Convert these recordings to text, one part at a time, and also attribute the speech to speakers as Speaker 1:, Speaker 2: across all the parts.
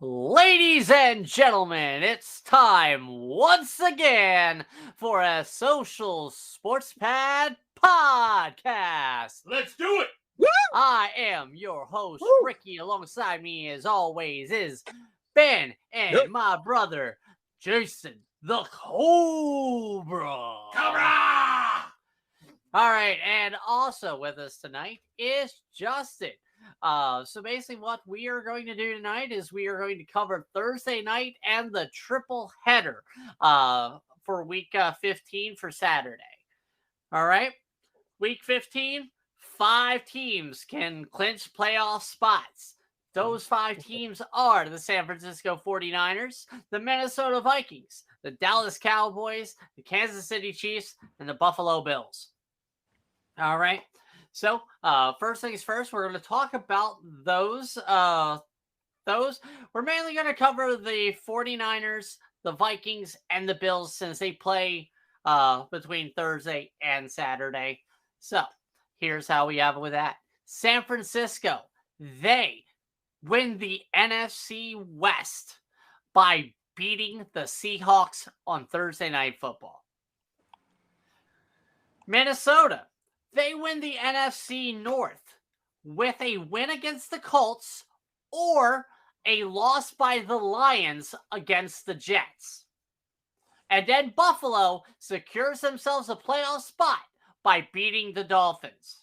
Speaker 1: Ladies and gentlemen, it's time once again for a Social Sports Pad podcast.
Speaker 2: Let's do it.
Speaker 1: I am your host,
Speaker 3: Woo!
Speaker 1: Ricky. Alongside me, as always, is Ben
Speaker 3: Yep.
Speaker 1: and my brother, Jason the Cobra.
Speaker 2: Cobra!
Speaker 1: All right, and also with us tonight is Justin. So basically, what we are going to do tonight is we are going to cover Thursday night and the triple header for week 15 for Saturday. All right, week 15, 5 teams can clinch playoff spots. Those 5 teams are the San Francisco 49ers, the Minnesota Vikings, the Dallas Cowboys, the Kansas City Chiefs, and the Buffalo Bills. All right. So, first things first, we're going to talk about those. We're mainly going to cover the 49ers, the Vikings, and the Bills since they play between Thursday and Saturday. So, here's how we have it with that. San Francisco, they win the NFC West by beating the Seahawks on Thursday Night Football. Minnesota, they win the NFC North with a win against the Colts or a loss by the Lions against the Jets. And then Buffalo secures themselves a playoff spot by beating the Dolphins.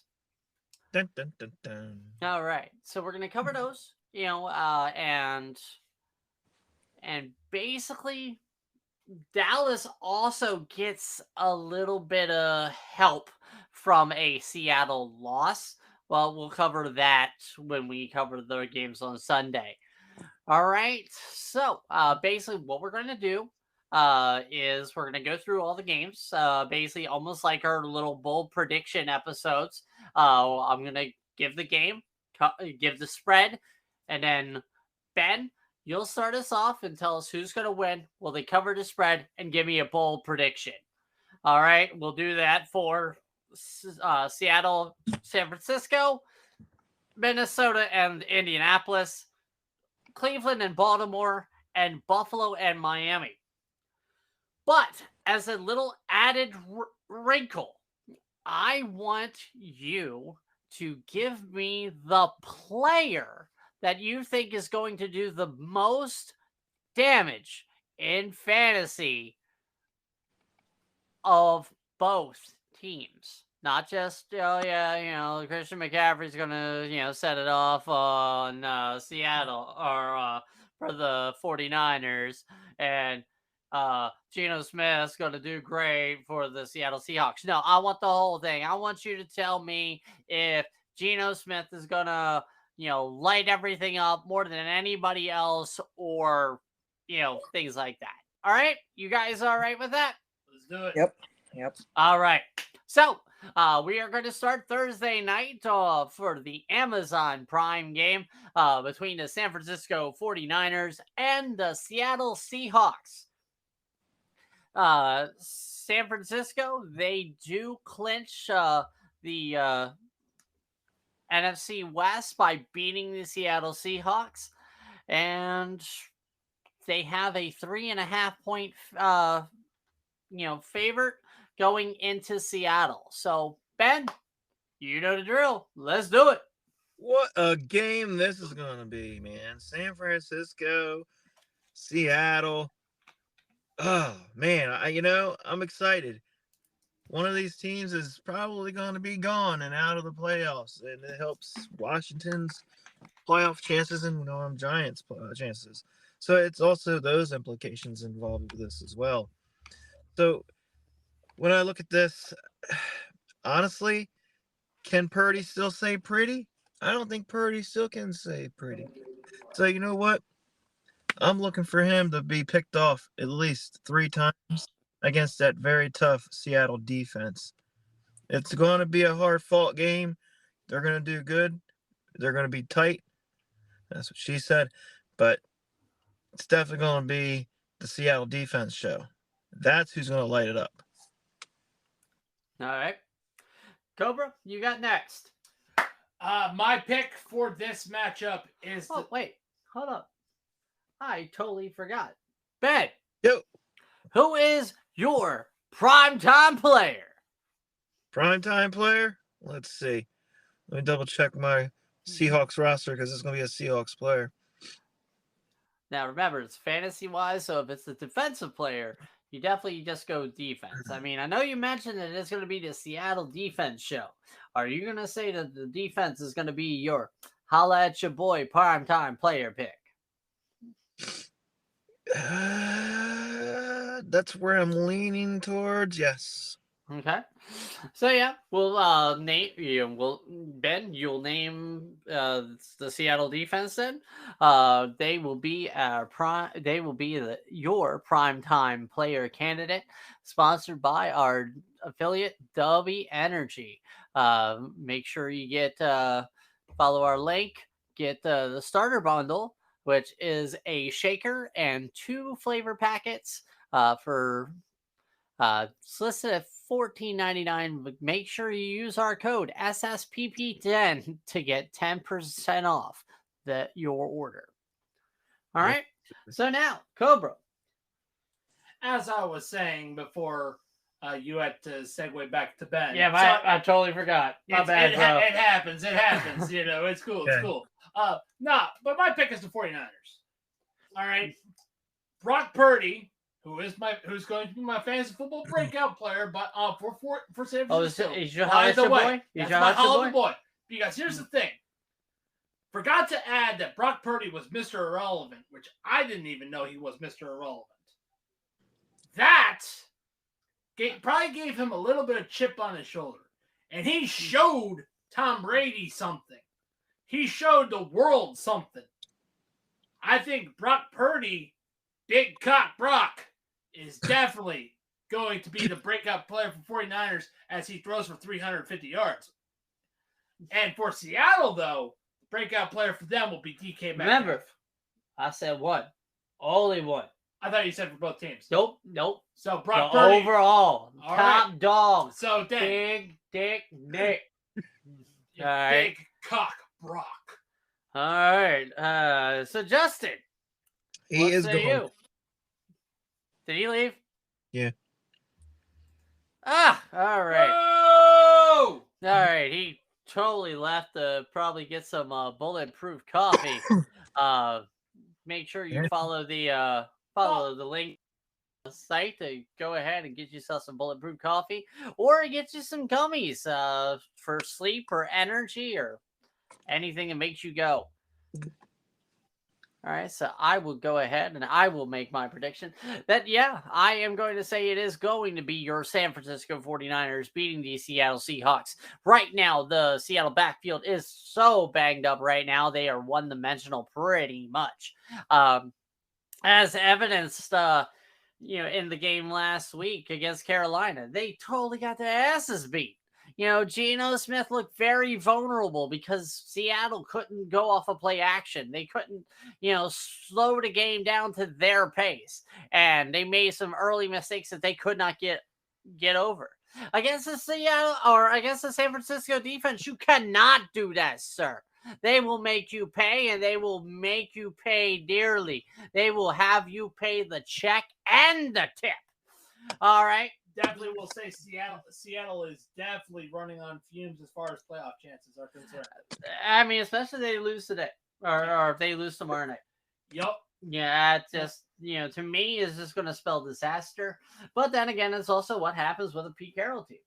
Speaker 3: Dun, dun, dun, dun.
Speaker 1: All right, so we're going to cover those, and basically Dallas also gets a little bit of help from a Seattle loss. Well, we'll cover that when we cover the games on Sunday. All right. So, basically, what we're going to do is we're going to go through all the games, basically almost like our little bold prediction episodes. I'm going to give the game, give the spread, and then Ben, you'll start us off and tell us who's going to win. Will they cover the spread and give me a bold prediction? All right, we'll do that for Seattle, San Francisco, Minnesota, and Indianapolis, Cleveland and Baltimore, and Buffalo and Miami. But as a little added wrinkle, I want you to give me the player that you think is going to do the most damage in fantasy of both teams. Not just, Christian McCaffrey's going to, set it off on Seattle or for the 49ers. And Geno Smith's going to do great for the Seattle Seahawks. No, I want the whole thing. I want you to tell me if Geno Smith is going to, light everything up more than anybody else or, things like that. All right? You guys all right with that?
Speaker 2: Let's do it.
Speaker 3: Yep.
Speaker 1: All right. So, we are going to start Thursday night for the Amazon Prime game between the San Francisco 49ers and the Seattle Seahawks. San Francisco, they do clinch the NFC West by beating the Seattle Seahawks, and they have a 3.5 point favorite going into Seattle. So, Ben, you know the drill. Let's do it.
Speaker 3: What a game this is going to be, man. San Francisco, Seattle. Oh, man. I'm excited. One of these teams is probably going to be gone and out of the playoffs, and it helps Washington's playoff chances and Giants' chances. So it's also those implications involved with this as well. So when I look at this, honestly, can Purdy still say pretty? I don't think Purdy still can say pretty. So you know what? I'm looking for him to be picked off at least 3 times against that very tough Seattle defense. It's going to be a hard-fought game. They're going to do good. They're going to be tight. That's what she said. But it's definitely going to be the Seattle defense show. That's who's going to light it up.
Speaker 1: All right. Cobra, you got next.
Speaker 2: My pick for this matchup is.
Speaker 1: Wait. Hold up. I totally forgot. Ben,
Speaker 3: Yo,
Speaker 1: who is your primetime player?
Speaker 3: primetime player? Let's see. Let me double check my Seahawks roster because it's going to be a Seahawks player.
Speaker 1: Now, remember, it's fantasy-wise, so if it's a defensive player, you definitely just go defense. I mean, I know you mentioned that it's going to be the Seattle defense show. Are you going to say that the defense is going to be your holla at your boy primetime player pick?
Speaker 3: That's where I'm leaning towards. Yes.
Speaker 1: Okay. So yeah, we'll name you. Ben, you'll name the Seattle defense. Then, they will be They will be your primetime player candidate, sponsored by our affiliate Dubby Energy. Make sure you get follow our link. Get the starter bundle, which is a shaker and 2 flavor packets for it's listed at $14.99. But make sure you use our code SSPP10 to get 10% off your order. All right. So now, Cobra.
Speaker 2: As I was saying before, you had to segue back to Ben.
Speaker 1: Yeah, I totally forgot. My bad, bro.
Speaker 2: It happens. It happens. It's cool. It's cool. But my pick is the 49ers. All right. Brock Purdy, who's going to be my fantasy football breakout player, but for San Francisco.
Speaker 1: Is your boy?
Speaker 2: That's my Hollywood boy. Because here's the thing. Forgot to add that Brock Purdy was Mr. Irrelevant, which I didn't even know he was Mr. Irrelevant. That probably gave him a little bit of chip on his shoulder. And he showed Tom Brady something. He showed the world something. I think Brock Purdy, Big Cock Brock, is definitely going to be the breakout player for 49ers as he throws for 350 yards. And for Seattle, though, the breakout player for them will be DK Metcalf.
Speaker 1: Remember, I said one. Only one.
Speaker 2: I thought you said for both teams.
Speaker 1: Nope.
Speaker 2: So Brock
Speaker 1: the
Speaker 2: Purdy.
Speaker 1: Overall,
Speaker 2: All
Speaker 1: top
Speaker 2: right.
Speaker 1: dog.
Speaker 2: So then,
Speaker 1: Big Dick Nick.
Speaker 2: Big
Speaker 1: All right.
Speaker 2: Cock Brock.
Speaker 1: All right. So Justin.
Speaker 3: He is
Speaker 1: going.
Speaker 3: going.
Speaker 1: Did he leave?
Speaker 3: Yeah.
Speaker 1: All right.
Speaker 2: Oh!
Speaker 1: All right. He totally left to probably get some bulletproof coffee. Make sure you follow the link on the site to go ahead and get yourself some bulletproof coffee, or get you some gummies for sleep or energy or anything that makes you go. All right, so I will go ahead and I will make my prediction that, I am going to say it is going to be your San Francisco 49ers beating the Seattle Seahawks. Right now, the Seattle backfield is so banged up right now. They are one-dimensional pretty much. As evidenced, in the game last week against Carolina, they totally got their asses beat. Geno Smith looked very vulnerable because Seattle couldn't go off of play action. They couldn't, slow the game down to their pace. And they made some early mistakes that they could not get over. Against the San Francisco defense, you cannot do that, sir. They will make you pay, and they will make you pay dearly. They will have you pay the check and the tip. All right.
Speaker 2: Definitely will say Seattle is definitely running on fumes as far as playoff chances are concerned.
Speaker 1: I mean, especially if they lose today or if they lose tomorrow night.
Speaker 2: Yep.
Speaker 1: Yeah, it's just, to me, is just going to spell disaster. But then again, it's also what happens with a Pete Carroll team.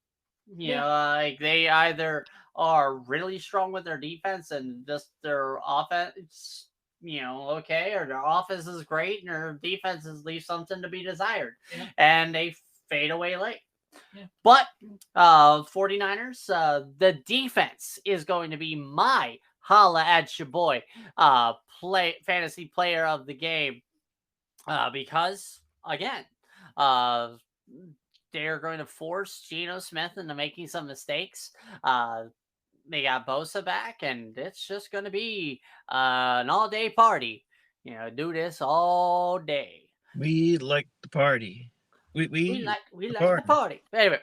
Speaker 1: Like they either are really strong with their defense and just their offense, okay, or their offense is great and their defense leaves something to be desired. Yeah. And they fade away late. Yeah. But 49ers, the defense is going to be my holla at your boy fantasy player of the game, because again, they're going to force Geno Smith into making some mistakes. They got Bosa back, and it's just going to be an all-day party. Do this all day.
Speaker 3: We like the party. We
Speaker 1: like the party. Anyway,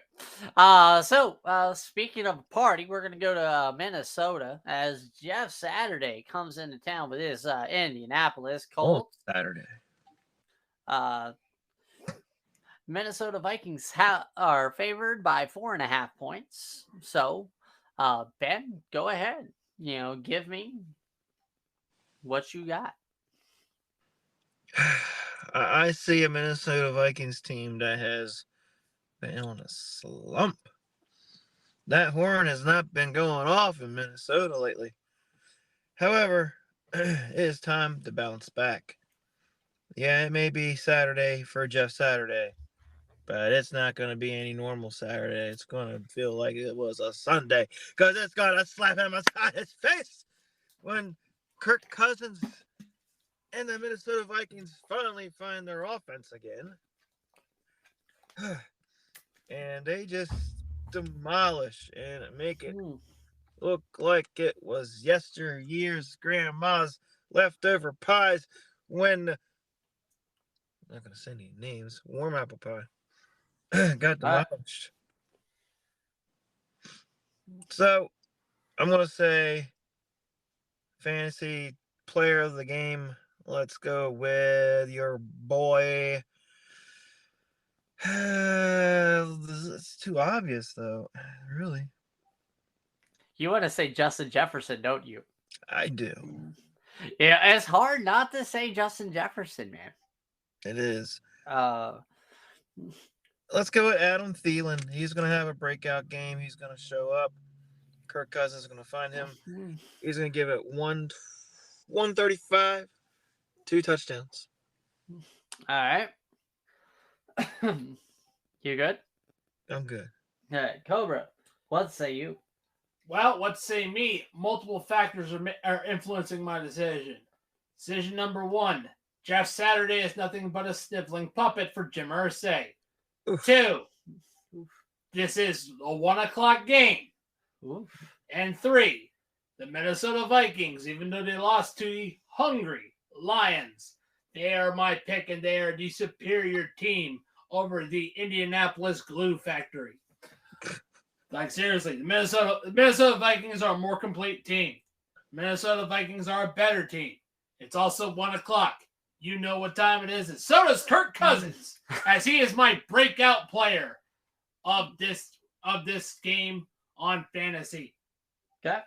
Speaker 1: so speaking of party, we're going to go to Minnesota as Jeff Saturday comes into town with his Indianapolis Colts.
Speaker 3: Saturday.
Speaker 1: Minnesota Vikings are favored by 4.5 points. So, Ben, go ahead. Give me what you got.
Speaker 3: I see a Minnesota Vikings team that has been on a slump. That horn has not been going off in Minnesota lately. However, it is time to bounce back. Yeah, it may be Saturday for Jeff Saturday, but it's not going to be any normal Saturday. It's going to feel like it was a Sunday because it's going to slap him upside his face when Kirk Cousins and the Minnesota Vikings finally find their offense again. And they just demolish and make it look like it was yesteryear's grandma's leftover pies when, I'm not going to say any names, warm apple pie got demolished. So I'm going to say fantasy player of the game. Let's go with your boy. It's too obvious, though. Really?
Speaker 1: You want to say Justin Jefferson, don't you?
Speaker 3: I do.
Speaker 1: Yeah, it's hard not to say Justin Jefferson, man.
Speaker 3: It is.
Speaker 1: Let's
Speaker 3: go with Adam Thielen. He's going to have a breakout game. He's going to show up. Kirk Cousins is going to find him. He's going to give it 135, 2 touchdowns.
Speaker 1: All right. You good?
Speaker 3: I'm good.
Speaker 1: All right, Cobra, what say you?
Speaker 2: Well, what say me? Multiple factors are influencing my decision. Decision number 1. Jeff Saturday is nothing but a sniveling puppet for Jim Irsay. 2. This is a 1 o'clock game.
Speaker 1: Oof.
Speaker 2: And 3. The Minnesota Vikings, even though they lost to the hungry Lions, they are my pick and they are the superior team over the Indianapolis Glue Factory. Like, seriously, the Minnesota Vikings are a more complete team. Minnesota Vikings are a better team. It's also 1 o'clock. You know what time it is, and so does Kirk Cousins, as he is my breakout player of this game on fantasy.
Speaker 3: Okay.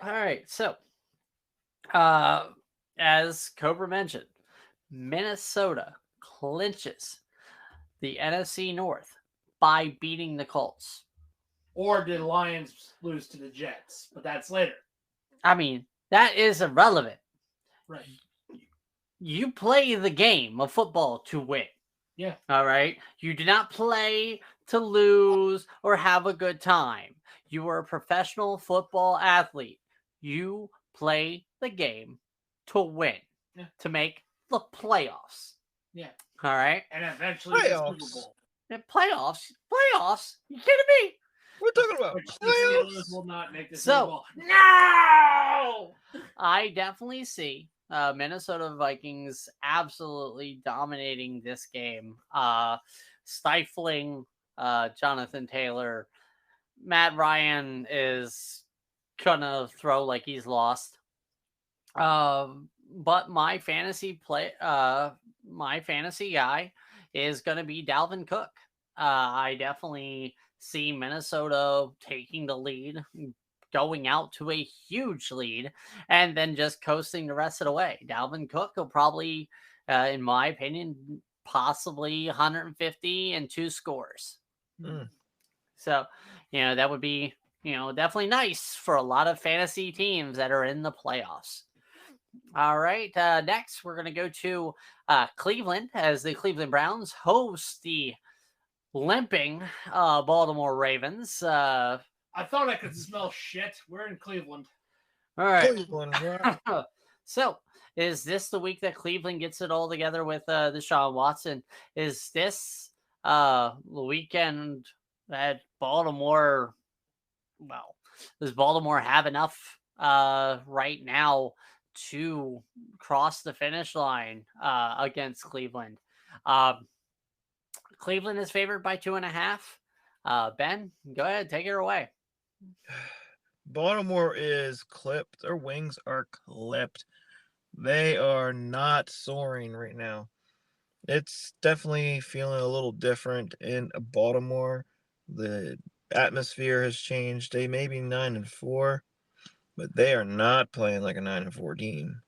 Speaker 1: All right. So, as Cobra mentioned, Minnesota clinches the NFC North by beating the Colts.
Speaker 2: Or did the Lions lose to the Jets? But that's later.
Speaker 1: I mean, that is irrelevant.
Speaker 2: Right.
Speaker 1: You play the game of football to win.
Speaker 2: Yeah.
Speaker 1: All right. You do not play to lose or have a good time. You are a professional football athlete. You play the game to win, to make the playoffs.
Speaker 2: Yeah.
Speaker 1: All right.
Speaker 2: And eventually the Super Bowl.
Speaker 1: And playoffs? You kidding me?
Speaker 3: We're talking about
Speaker 2: which the Steelers will not make the Super Bowl.
Speaker 1: No! I definitely see Minnesota Vikings absolutely dominating this game, stifling Jonathan Taylor. Matt Ryan is gonna throw like he's lost. But my fantasy guy is gonna be Dalvin Cook. I definitely see Minnesota taking the lead, going out to a huge lead, and then just coasting the rest of the way. Dalvin Cook will probably, in my opinion, possibly 150 and 2 scores. So, that would be, definitely nice for a lot of fantasy teams that are in the playoffs. All right. Next, we're going to go to Cleveland as the Cleveland Browns host the limping Baltimore Ravens.
Speaker 2: I thought I could smell shit. We're in Cleveland.
Speaker 1: All right.
Speaker 3: Cleveland, right?
Speaker 1: So, is this the week that Cleveland gets it all together with Deshaun Watson? Is this the weekend that Baltimore, does Baltimore have enough right now to cross the finish line against Cleveland? Cleveland is favored by 2.5. Ben, go ahead, take it away.
Speaker 3: Baltimore is clipped. Their wings are clipped. They are not soaring right now. It's definitely feeling a little different in Baltimore. The atmosphere has changed. They may be 9-4, but they are not playing like a 9-4 team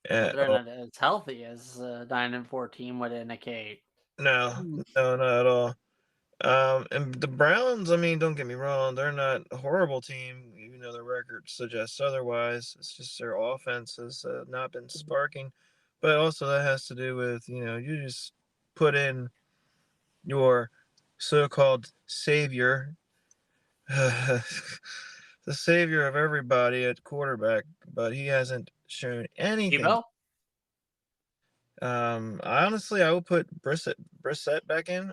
Speaker 1: But
Speaker 3: at
Speaker 1: they're
Speaker 3: all.
Speaker 1: not as healthy as 9-14 would indicate.
Speaker 3: No, no, not at all. And the Browns, I mean, don't get me wrong, they're not a horrible team, even though their record suggests otherwise. It's just their offense has not been sparking. But also that has to do with, you just put in your so-called savior, the savior of everybody at quarterback, but he hasn't shown anything.
Speaker 1: Debo?
Speaker 3: I will put Brissett back in.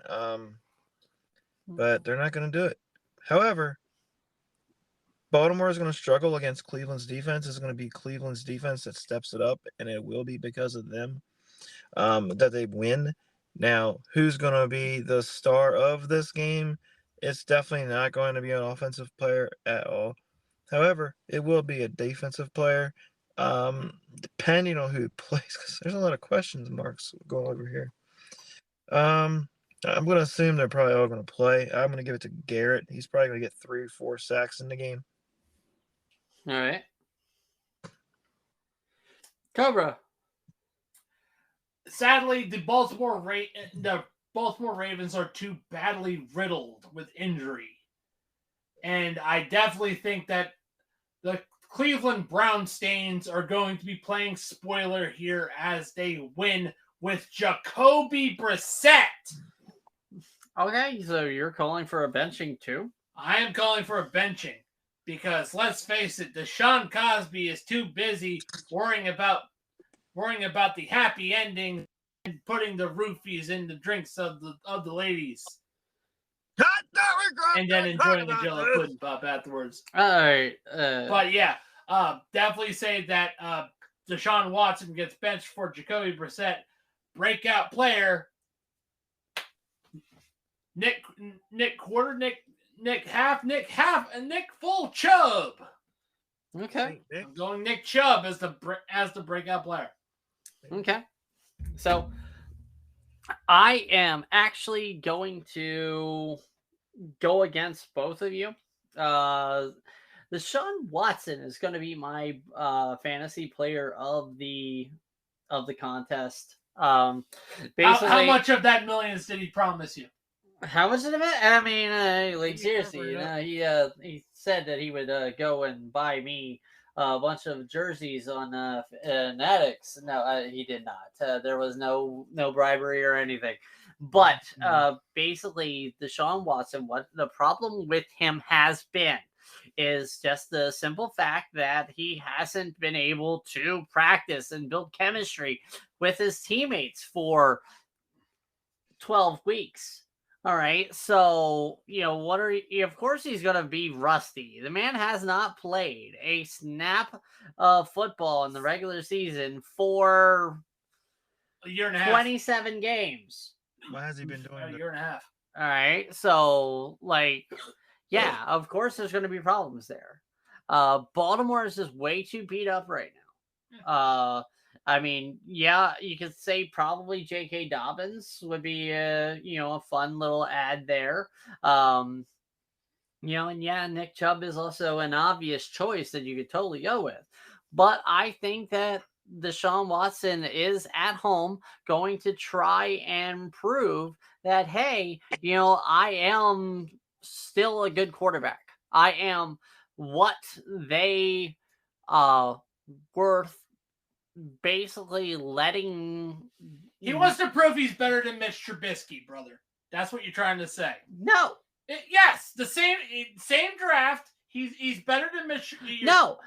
Speaker 3: But they're not going to do it. However, Baltimore is going to struggle against Cleveland's defense. It's going to be Cleveland's defense that steps it up, and it will be because of them that they win. Now, who's going to be the star of this game? It's definitely not going to be an offensive player at all. However, it will be a defensive player, depending on who plays, because there's a lot of questions marks going over here. I'm going to assume they're probably all going to play. I'm going to give it to Garrett. He's probably going to get 3 or 4 sacks in the game.
Speaker 1: All right. Cobra.
Speaker 2: Sadly, the Baltimore Ravens are too badly riddled with injury. And I definitely think that the Cleveland Brownstains are going to be playing spoiler here as they win with Jacoby Brissett.
Speaker 1: Okay, so you're calling for a benching too?
Speaker 2: I am calling for a benching because let's face it, Deshaun Cosby is too busy worrying about the happy ending and putting the roofies in the drinks of the ladies. And then enjoying the Jello pudding pop afterwards.
Speaker 1: All right.
Speaker 2: But yeah, definitely say that Deshaun Watson gets benched for Jacoby Brissett. Breakout player. Nick Half, and Nick Full Chubb.
Speaker 1: Okay.
Speaker 2: I'm going Nick Chubb as the breakout player.
Speaker 1: Okay. So I am actually going to go against both of you. Deshaun Watson is going to be my fantasy player of the contest. Basically,
Speaker 2: How much of that millions did he promise you?
Speaker 1: How much of it? I mean, like seriously, he said that he would go and buy me a bunch of jerseys on Fanatics. No, he did not. There was no bribery or anything. But basically, Deshaun Watson, what the problem with him has been is just the simple fact that he hasn't been able to practice and build chemistry with his teammates for 12 weeks. All right, so of course he's gonna be rusty. The man has not played a snap of football in the regular season for
Speaker 2: a year and a half.
Speaker 1: 27 games.
Speaker 3: What has he been doing?
Speaker 2: A year and a half.
Speaker 1: All right, so yeah, of course there's gonna be problems there. Baltimore is just way too beat up right now. I mean, yeah, you could say probably J.K. Dobbins would be a fun little ad there. And yeah, Nick Chubb is also an obvious choice that you could totally go with. But I think that Deshaun Watson is at home going to try and prove that, hey, I am still a good quarterback. I am what they worth basically letting.
Speaker 2: He wants to prove he's better than Mitch Trubisky, brother. That's what you're trying to say.
Speaker 1: No.
Speaker 2: Yes, the same draft. He's better than Mitch.
Speaker 1: No.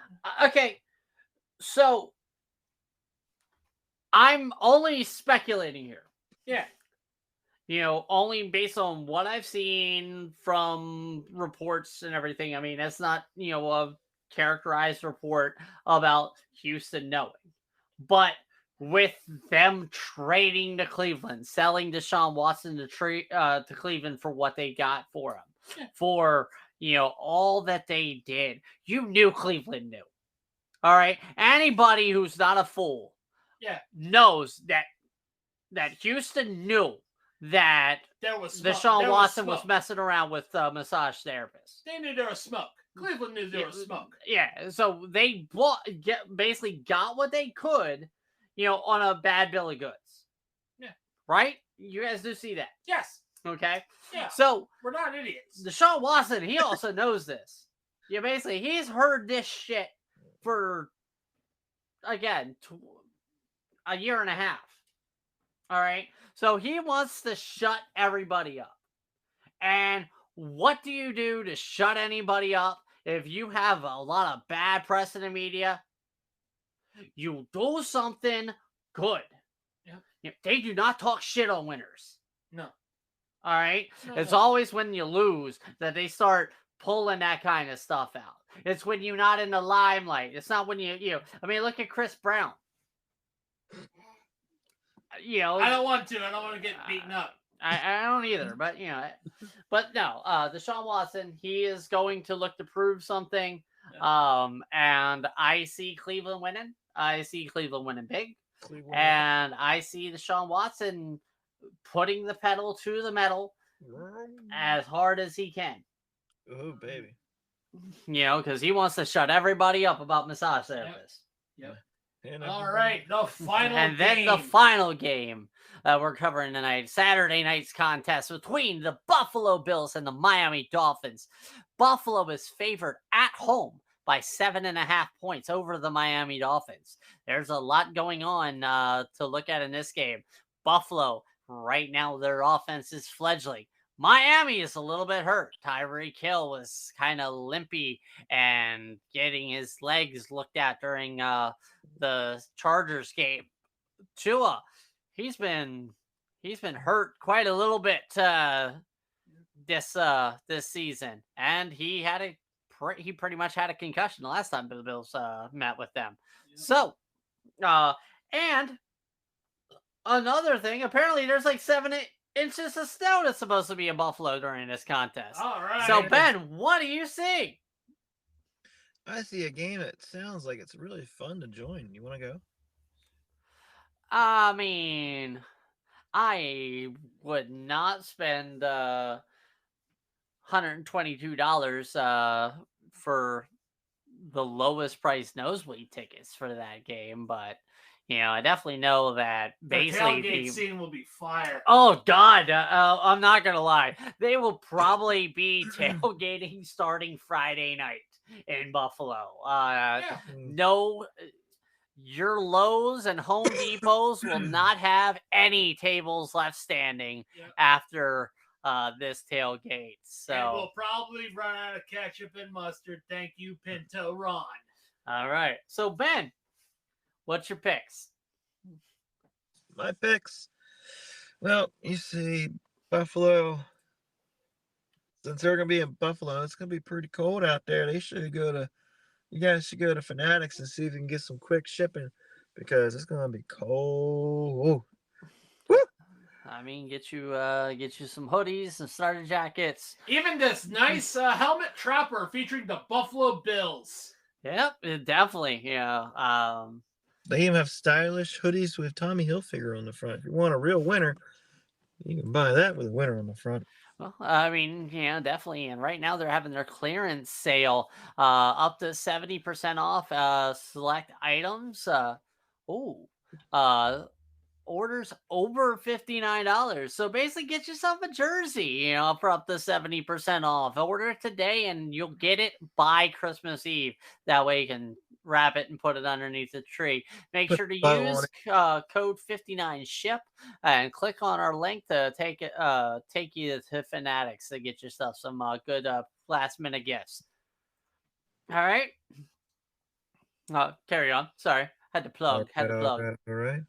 Speaker 1: Okay. So I'm only speculating here.
Speaker 2: Yeah.
Speaker 1: Only based on what I've seen from reports and everything. I mean, that's not, a characterized report about Houston knowing. But with them trading to Cleveland, selling Deshaun Watson to Cleveland for what they got for him, for all that they did, you knew Cleveland knew. All right. Anybody who's not a fool
Speaker 2: Yeah,
Speaker 1: knows that Houston knew that
Speaker 2: there was smoke.
Speaker 1: Deshaun
Speaker 2: There
Speaker 1: Watson was
Speaker 2: smoke.
Speaker 1: messing around with massage therapists.
Speaker 2: They knew there was smoke. Cleveland knew there was smoke.
Speaker 1: Yeah, so they basically got what they could, on a bad bill of goods.
Speaker 2: Yeah.
Speaker 1: Right? You guys do see that.
Speaker 2: Yes.
Speaker 1: Okay?
Speaker 2: Yeah.
Speaker 1: So
Speaker 2: We're not idiots.
Speaker 1: Deshaun Watson, he also knows this. Yeah, basically, he's heard this shit for, again, a year and a half. All right? So he wants to shut everybody up. And what do you do to shut anybody up if you have a lot of bad press in the media? You do something good.
Speaker 2: Yeah.
Speaker 1: They do not talk shit on winners.
Speaker 2: No.
Speaker 1: All right?
Speaker 2: No,
Speaker 1: It's
Speaker 2: no.
Speaker 1: always when you lose that they start pulling that kind of stuff out. It's when you're not in the limelight. It's not when I mean, look at Chris Brown.
Speaker 2: I don't want to. I don't want to get beaten up.
Speaker 1: I don't either, but but no, Deshaun Watson, he is going to look to prove something.
Speaker 2: Yeah.
Speaker 1: And I see Cleveland winning. I see Cleveland winning big.
Speaker 3: Cleveland.
Speaker 1: And I see Deshaun Watson putting the pedal to the metal as hard as he can.
Speaker 3: Oh, baby.
Speaker 1: Because he wants to shut everybody up about massage therapists.
Speaker 2: Yep.
Speaker 3: And
Speaker 2: All right, the final
Speaker 1: And then
Speaker 2: game.
Speaker 1: the final game we're covering tonight, Saturday night's contest between the Buffalo Bills and the Miami Dolphins. Buffalo is favored at home by 7.5 points over the Miami Dolphins. There's a lot going on to look at in this game. Buffalo, right now, their offense is fledgling. Miami is a little bit hurt. Tyreek Hill was kind of limpy and getting his legs looked at during the Chargers game. Tua, he's been hurt quite a little bit this season, and he pretty much had a concussion the last time the Bills met with them.
Speaker 2: Yeah.
Speaker 1: So, and another thing, apparently there's like 7 inches of snow that's supposed to be in Buffalo during this contest.
Speaker 2: All right.
Speaker 1: So, Ben, what do you see?
Speaker 3: I see a game that sounds like it's really fun to join. You want to go?
Speaker 1: I mean, I would not spend $122 for the lowest price nosebleed tickets for that game, but I definitely know that
Speaker 2: the
Speaker 1: basically
Speaker 2: tailgate scene will be fire.
Speaker 1: Oh God, I'm not gonna lie. They will probably be tailgating starting Friday night in Buffalo. No, your Lowe's and Home Depots will not have any tables left standing after this tailgate. So
Speaker 2: and we'll probably run out of ketchup and mustard. Thank you, Pinto Ron.
Speaker 1: All right. So Ben, what's your picks?
Speaker 3: My picks. Well, you see, Buffalo. Since they're gonna be in Buffalo, it's gonna be pretty cold out there. You guys should go to Fanatics and see if you can get some quick shipping because it's gonna be cold. Woo!
Speaker 1: I mean, get you some hoodies, some starter jackets.
Speaker 2: Even this nice helmet trapper featuring the Buffalo Bills.
Speaker 1: Yep, definitely.
Speaker 3: They even have stylish hoodies with Tommy Hilfiger on the front. If you want a real winner, you can buy that with a winner on the front.
Speaker 1: Well, I mean, definitely. And right now they're having their clearance sale up to 70% off select items. Orders over $59. So basically get yourself a jersey, for up to 70% off. Order it today and you'll get it by Christmas Eve. That way you can wrap it and put it underneath the tree. Make sure to use code 59SHIP and click on our link to take you to Fanatics to get yourself some good last minute gifts. All right. Carry on. Sorry. Had to plug.
Speaker 3: All right.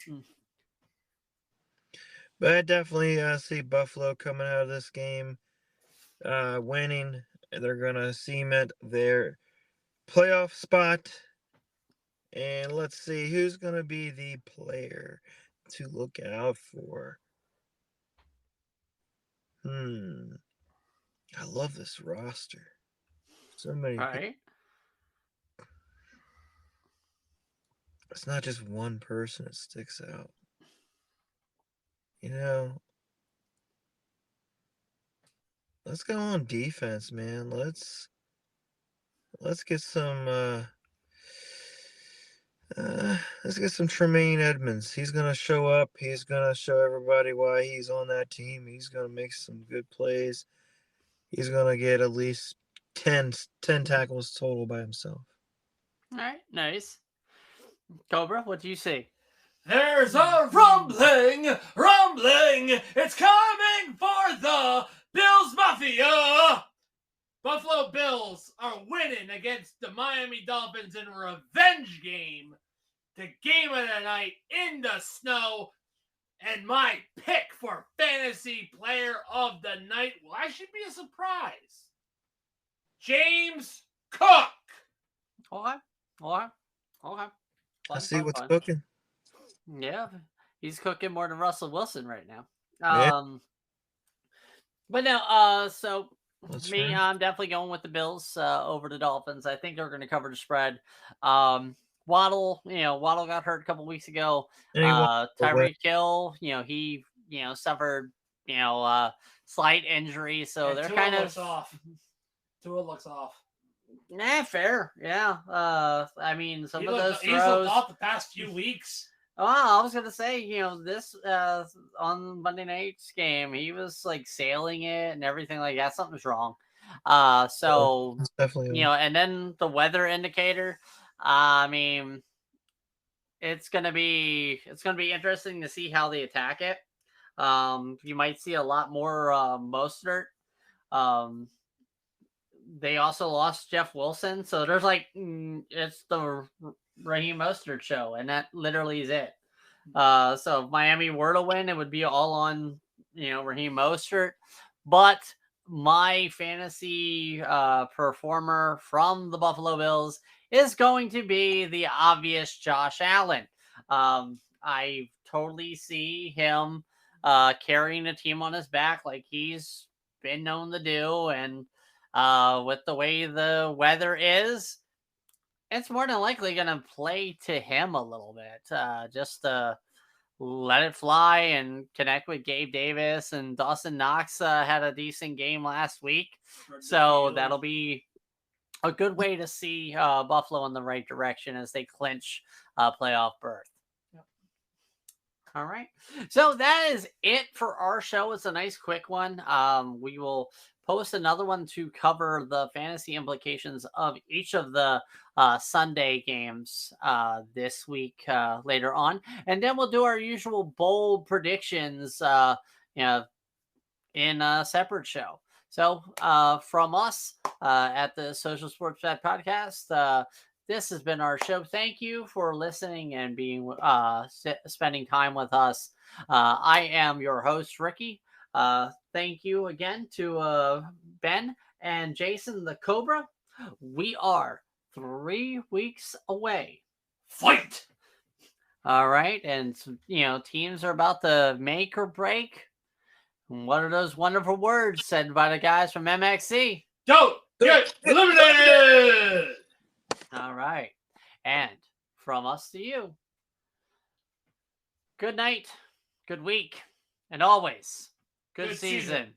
Speaker 3: But I definitely see Buffalo coming out of this game winning. They're going to cement their playoff spot. And let's see who's going to be the player to look out for. I love this roster. So many.
Speaker 1: All right.
Speaker 3: it's not just one person that sticks out. You know, let's go on defense, man. Let's get some let's get some Tremaine Edmonds. He's gonna show up. He's gonna show everybody why he's on that team. He's gonna make some good plays. He's gonna get at least 10 tackles total by himself.
Speaker 1: All right, nice. Cobra, what do you see?
Speaker 2: There's a rumbling. It's coming for the Bills Mafia. Buffalo Bills are winning against the Miami Dolphins in a revenge game. The game of the night in the snow. And my pick for fantasy player of the night, well, I should be a surprise. James Cook.
Speaker 1: Okay.
Speaker 3: I see what's cooking.
Speaker 1: Yeah, he's cooking more than Russell Wilson right now.
Speaker 3: Yeah.
Speaker 1: But no, so
Speaker 3: That's
Speaker 1: me,
Speaker 3: right.
Speaker 1: I'm definitely going with the Bills over the Dolphins. I think they're going to cover the spread. Waddle got hurt a couple weeks ago.
Speaker 3: And he won the
Speaker 1: Tyreek Hill, he suffered slight injury, so
Speaker 2: And
Speaker 1: they're
Speaker 2: Tua
Speaker 1: kind
Speaker 2: looks
Speaker 1: of
Speaker 2: off. Tua looks off.
Speaker 1: fair. Yeah. I mean, some of those
Speaker 2: He's looked
Speaker 1: throws.
Speaker 2: off the past few weeks.
Speaker 1: Oh, I was gonna say, this on Monday night's game, he was like sailing it and everything like that. Something's wrong. So
Speaker 3: It's definitely
Speaker 1: and then the weather indicator. I mean, it's gonna be interesting to see how they attack it. You might see a lot more Mostert. They also lost Jeff Wilson, so there's like it's the Raheem Mostert show, and that literally is it. So if Miami were to win, it would be all on Raheem Mostert. But my fantasy performer from the Buffalo Bills is going to be the obvious Josh Allen. I totally see him carrying the team on his back like he's been known to do, and with the way the weather is, it's more than likely going to play to him a little bit. Just to let it fly and connect with Gabe Davis, and Dawson Knox had a decent game last week. So that'll be a good way to see Buffalo in the right direction as they clinch playoff berth. All right. So that is it for our show. It's a nice quick one. We will post another one to cover the fantasy implications of each of the Sunday games this week later on. And then we'll do our usual bold predictions in a separate show. So from us at the Social Sports Bet Podcast, this has been our show. Thank you for listening and being spending time with us. I am your host, Ricky. Thank you again to Ben and Jason the Cobra. We are 3 weeks away.
Speaker 2: Fight!
Speaker 1: All right. And, teams are about to make or break. What are those wonderful words said by the guys from MXC?
Speaker 2: Don't get eliminated!
Speaker 1: All right. And from us to you, good night, good week, and always good season.